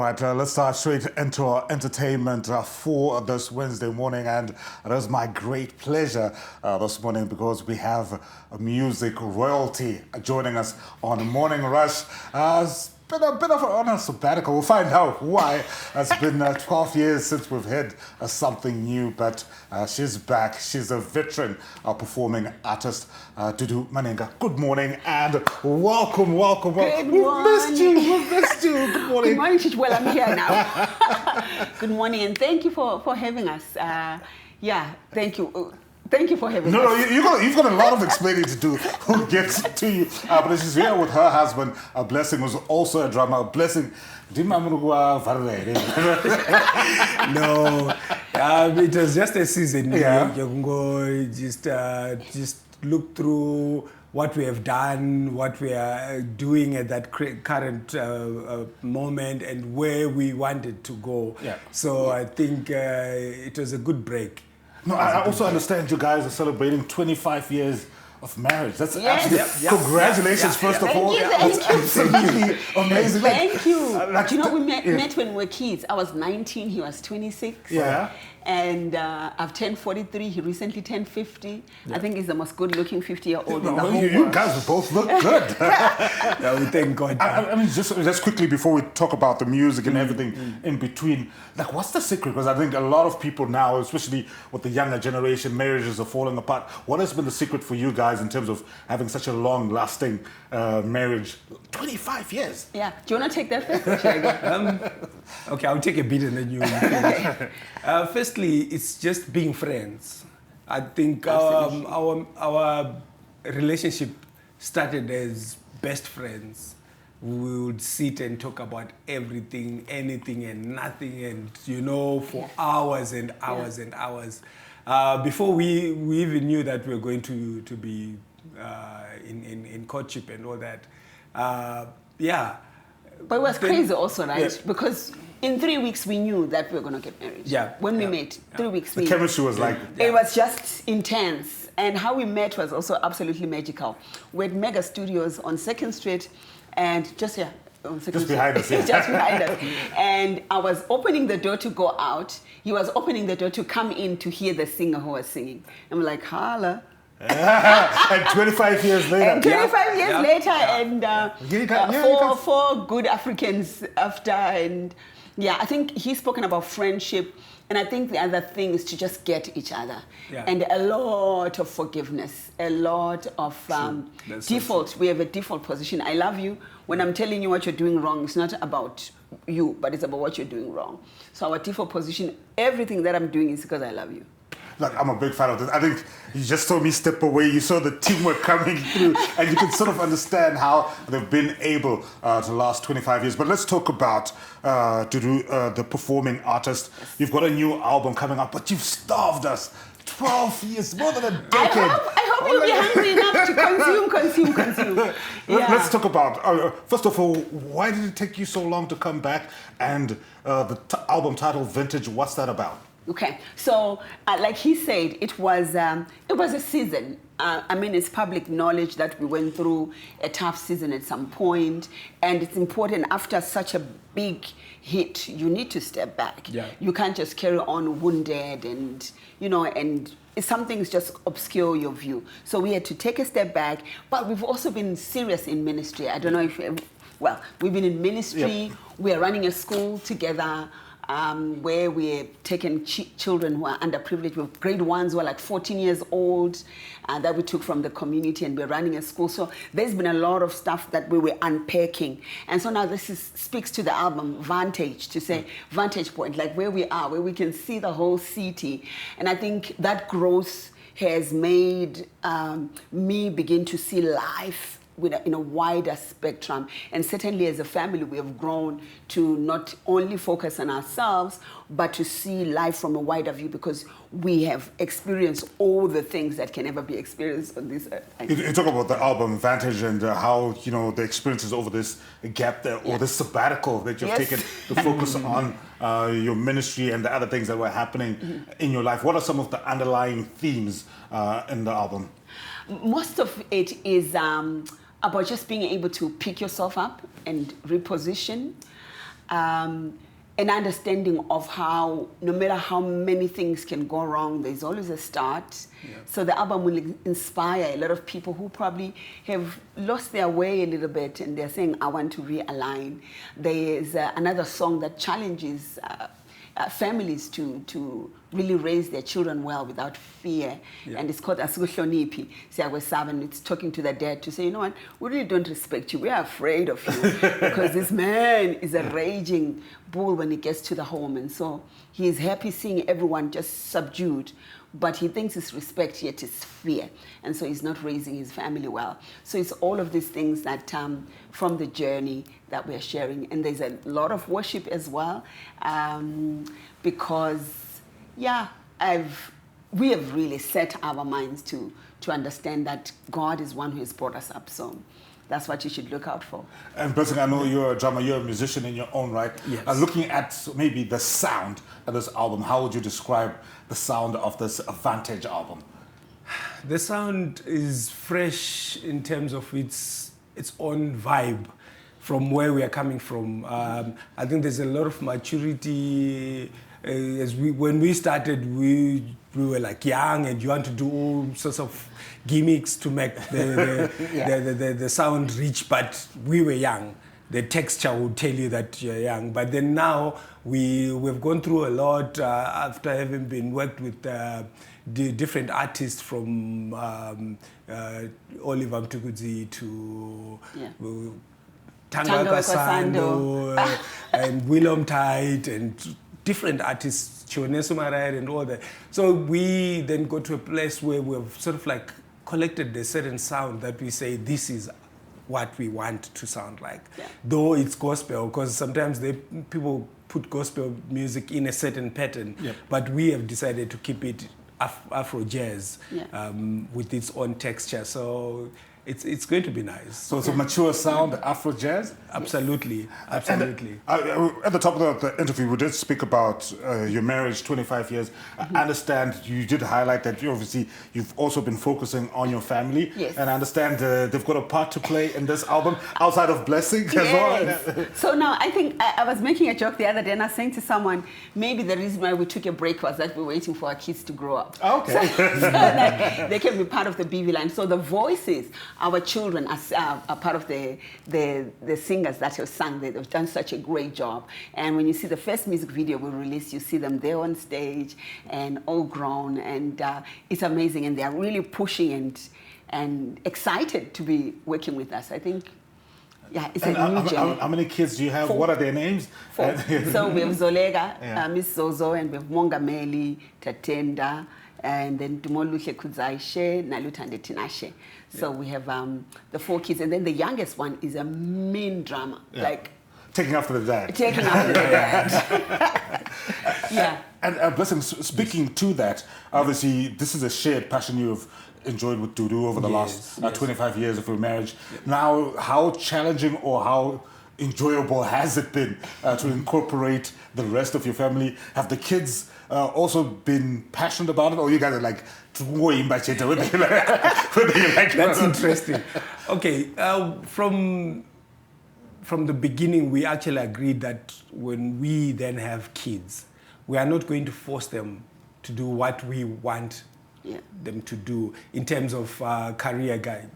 right, let's start straight into our entertainment for this Wednesday morning. And it is my great pleasure this morning because we have a music royalty joining us on Morning Rush. It's been a bit of an honor sabbatical. We'll find out why. It's been 12 years since we've had something new, but she's back. She's a veteran performing artist, Dudu Manhenga. Good morning and welcome. Good morning. We've missed you. Good morning. Good morning, Chichi. Well, I'm here now. Good morning, and thank you for having us. Thank you. Thank you for having us. No, you've got a lot of explaining to do. We'll get to you. But she's here with her husband. Blessing was also a drummer. Blessing. No, it was just a season. Yeah. You can go just look through what we have done, what we are doing at that current moment, and where we wanted to go. Yeah. So I think it was a good break. No, I also understand you guys are celebrating 25 years of marriage. That's Yes. absolutely congratulations, first of all. Thank you. Absolutely amazing. Thank you. We met when we were kids. I was 19, he was 26. Yeah. And I've turned 43. He recently turned 50. I think he's the most good-looking 50-year-old in the whole You world. guys both look good. Yeah, we thank God. I mean, just quickly before we talk about the music and everything in between, like, what's the secret? Because I think a lot of people now, especially with the younger generation, marriages are falling apart. What has been the secret for you guys in terms of having such a long-lasting marriage? 25 years. Yeah. Do you want to take that first? Shall I go? Okay, I'll take a bit and then you finish. Firstly, it's just being friends. I think our relationship started as best friends. We would sit and talk about everything, anything and nothing, and for hours and hours and hours. Before we even knew that we were going to be in courtship and all that. But it was crazy also, right? Yeah. Because in 3 weeks we knew that we were going to get married. Yeah. When we met, 3 weeks The chemistry was like... It was just intense. And how we met was also absolutely magical. We had Mega Studios on 2nd Street and just here. Just behind us, yeah. Just behind us. And I was opening the door to go out. He was opening the door to come in to hear the singer who was singing. I'm like, holla. And 25 years later. And 25 years later, and four good Africans after, and I think he's spoken about friendship, and I think the other thing is to just get each other, and a lot of forgiveness, a lot of default. We have a default position. I love you. When I'm telling you what you're doing wrong, it's not about you, but it's about what you're doing wrong. So our default position, everything that I'm doing is because I love you. Like, I'm a big fan of this. I think you just saw me step away. You saw the teamwork coming through, and you can sort of understand how they've been able to last 25 years. But let's talk about Dudu, the performing artist. You've got a new album coming up, but you've starved us. 12 years, more than a decade. I hope you'll be hungry enough to consume. Let's talk about, first of all, why did it take you so long to come back? And the album title, Vintage, what's that about? Okay, so like he said, it was a season. I mean, it's public knowledge that we went through a tough season at some point, and it's important after such a big hit, you need to step back. Yeah. You can't just carry on wounded, and some things just obscure your view. So we had to take a step back, but we've also been serious in ministry. I don't know if, we've been in ministry. Yep. We are running a school together. Where we're taking children who are underprivileged, with grade ones who are like 14 years old, that we took from the community, and we're running a school. So there's been a lot of stuff that we were unpacking. And so now this speaks to the album, Vantage, to say vantage point, like where we are, where we can see the whole city. And I think that growth has made me begin to see life in a wider spectrum. And certainly as a family, we have grown to not only focus on ourselves, but to see life from a wider view, because we have experienced all the things that can ever be experienced on this earth. You talk about the album Vantage and how, the experiences over this gap there, or this sabbatical that you've taken to focus on your ministry and the other things that were happening in your life. What are some of the underlying themes in the album? Most of it is about just being able to pick yourself up and reposition. an understanding of how, no matter how many things can go wrong, there's always a start. Yeah. So the album will inspire a lot of people who probably have lost their way a little bit and they're saying, I want to realign. There's another song that challenges families to really raise their children well without fear. Yeah. And it's called Asikuhloniphi, Siyagwesaba, and it's talking to the dad to say, you know what, we really don't respect you. We are afraid of you because this man is a raging bull when he gets to the home. And so he is happy seeing everyone just subdued, but he thinks it's respect, yet it's fear. And so he's not raising his family well. So it's all of these things that from the journey that we're sharing. And there's a lot of worship as well, because yeah, we have really set our minds to understand that God is one who has brought us up. So that's what you should look out for. And Blessing, I know you're a drummer, you're a musician in your own right. Yes. Looking at maybe the sound of this album, how would you describe the sound of this Vantage album? The sound is fresh in terms of its own vibe from where we are coming from. I think there's a lot of maturity. When we started, we were like young and you want to do all sorts of gimmicks to make the sound rich, but we were young. The texture would tell you that you're young. But then now we've gone through a lot after having been worked with the different artists from Oliver Mtukudzi to Tanga Kasando and Willem Tide and different artists, Chionesu Marai and all that. So we then go to a place where we've sort of like collected a certain sound that we say this is what we want to sound like. Yeah. Though it's gospel, because sometimes people put gospel music in a certain pattern, but we have decided to keep it Afro jazz with its own texture. So it's going to be nice. So it's a mature sound, Afro jazz? Absolutely, absolutely. At the top of the interview, we did speak about your marriage, 25 years. I understand you did highlight that you've also been focusing on your family. Yes. And I understand they've got a part to play in this album outside of Blessing as well. So now I think I was making a joke the other day and I was saying to someone, maybe the reason why we took a break was that we were waiting for our kids to grow up. Okay. So that they can be part of the BV line. So the voices, our children are part of the singers that have sung. They've done such a great job. And when you see the first music video we released, you see them there on stage and all grown. And it's amazing. And they're really pushing and excited to be working with us. I think, yeah, it's a new journey. How many kids do you have? 4. What are their names? 4. So we have Zolega, Miss Zozo, and we have Mongameli, Tatenda, and then Dumoluhle Kudzaishe, Nalutande Tinashe. So we have the 4 kids, and then the youngest one is a mean drama, like taking after the dad. Taking after the dad. Yeah. And Blessing, speaking to that, obviously this is a shared passion you've enjoyed with Dudu over the last 25 years of your marriage. Now, how challenging or how enjoyable has it been to incorporate the rest of your family? Have the kids also been passionate about it, or you guys are like, that's interesting. Okay, from the beginning, we actually agreed that when we then have kids, we are not going to force them to do what we want them to do in terms of career guide.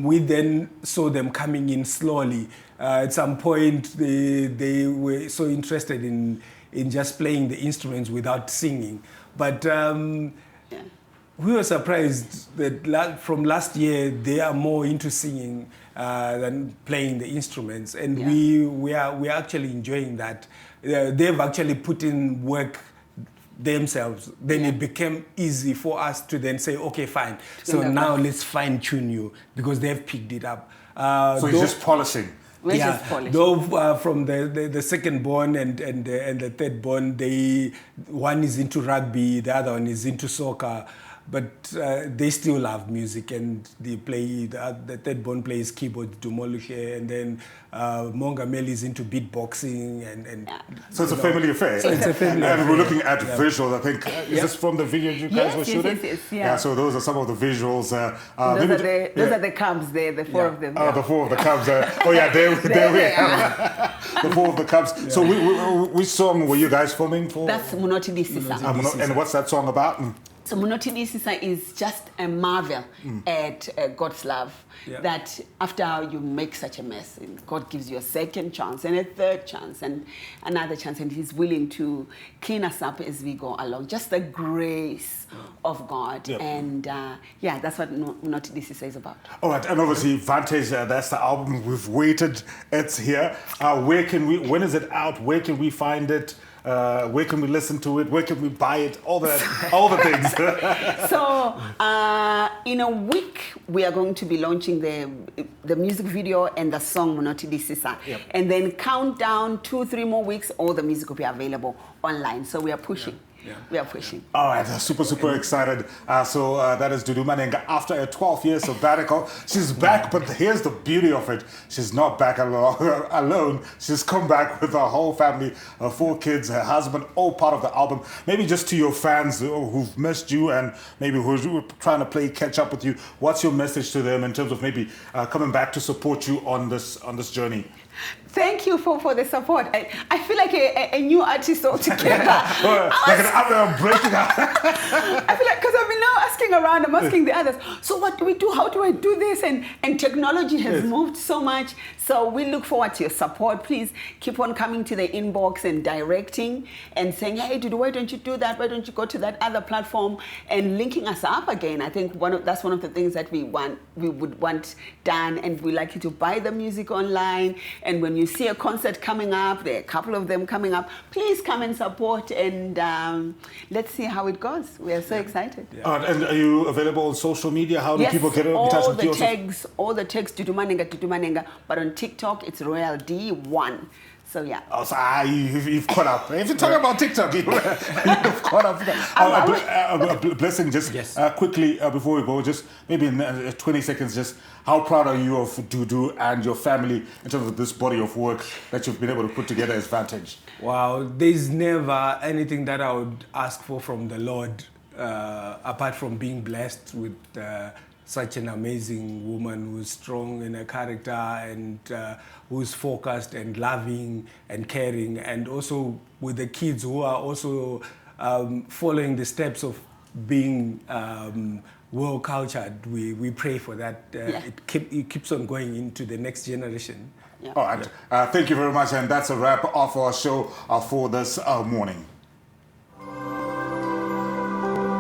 We then saw them coming in slowly. At some point, they were so interested in just playing the instruments without singing. But we were surprised that from last year, they are more into singing than playing the instruments. And we are actually enjoying that. They've actually put in work themselves. Then it became easy for us to then say, okay, fine. So now let's fine tune you, because they've picked it up. So it's just polishing. Though from the second born and the third born, one is into rugby, the other one is into soccer. but they still love music, and they play, the third born plays keyboard, Dumoluche, and then Monga Mel is into beatboxing, and So it's a family affair. So it's a family and affair. we're looking at visuals, I think. Is this from the video you guys were shooting? Yes, yeah. So those are some of the visuals. Those are the cubs there, the four of them. The four of the Cubs. there we have the four of the Cubs. So which song were you guys filming for? That's Munoti Disisa. And what's that song about? So Munoti Disisa is just a marvel at God's love. Yeah. That after you make such a mess, God gives you a second chance and a third chance and another chance, and He's willing to clean us up as we go along. Just the grace of God. Yep. And that's what Munoti Disisa is about. All right, and obviously Vantage, that's the album. We've waited. It's here. When is it out? Where can we find it? Where can we listen to it? Where can we buy it? All the things. So in a week we are going to be launching the music video and the song Munoti Disisa. Yep. And then count down 2-3 more weeks, all the music will be available online. So we are pushing. Yeah. We are pushing. All right, super excited. So that is Dudu Manhenga. After a 12-year sabbatical, she's back, but here's the beauty of it. She's not back alone. She's come back with her whole family, her 4 kids, her husband, all part of the album. Maybe just to your fans who've missed you and maybe who's trying to play catch up with you, what's your message to them in terms of maybe coming back to support you on this journey? Thank you for the support. I feel like a new artist altogether. I'm breaking up. I feel like, because I've been now asking around, I'm asking the others, so what do we do? How do I do this? And technology has moved so much. So we look forward to your support. Please keep on coming to the inbox and directing and saying, hey, Dudu, why don't you do that? Why don't you go to that other platform? And linking us up again. I think that's one of the things that we would want done. And we like you to buy the music online. And when you see a concert coming up, there are a couple of them coming up, please come and support, and let's see how it goes. We are so excited. Yeah. And are you available on social media? How do people get in touch with you? All the tags, Dudu Manhenga, but on TikTok, it's Royal D1. So yeah. Oh, so, you've caught up. If you're talking about TikTok, you've caught up. Blessing, just quickly before we go, just maybe in 20 seconds, just how proud are you of Dudu and your family in terms of this body of work that you've been able to put together as Vantage? Wow, there's never anything that I would ask for from the Lord apart from being blessed with such an amazing woman who's strong in her character and who's focused and loving and caring, and also with the kids who are also following the steps of being well cultured. We pray for that. It keeps on going into the next generation. Yeah. All right. Thank you very much. And that's a wrap of our show for this morning.